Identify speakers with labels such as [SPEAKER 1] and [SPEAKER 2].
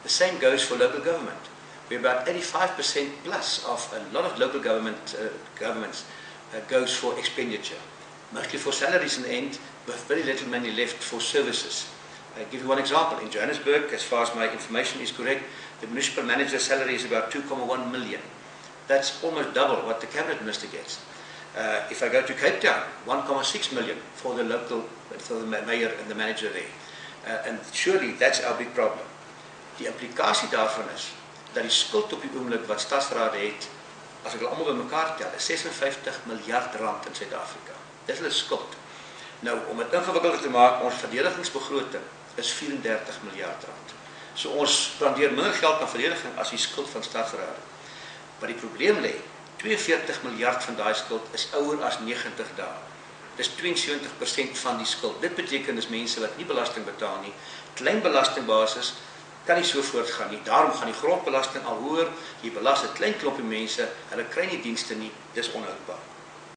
[SPEAKER 1] The same goes for local government. We're about 85% plus of a lot of local governments goes for expenditure, mostly for salaries in the end, with very little money left for services. I'll give you one example. In Johannesburg, as far as my information is correct, the municipal manager's salary is about 2.1 million. That's almost double what the cabinet minister gets. If I go to Cape Town, 1.6 million for the mayor and the manager there. And surely that's our big problem. Die implikasie daarvan is dat die skuld op die oomblik wat stadsrade het, as ek hulle almal bymekaar tel, is 56 miljard rand in Suid-Afrika. Dis hulle skuld. Nou, om dit ingewikkelder te maak, ons verdedigingsbegroting is 34 miljard rand. So ons spandeer minder geld aan verdediging as die skuld van stadsrade. Maar die probleem lê, 42 miljard van daai skuld is ouer as 90 dae. Dis 72% van die skuld. Dit beteken dis mense wat nie belasting betaal nie. Klein belastingbasis kan nie so voortgaan nie. Daarom gaan die grondbelasting al hoër. Jy belas 'n klein klompie mense, hulle kry nie dienste nie. Dis onhoudbaar.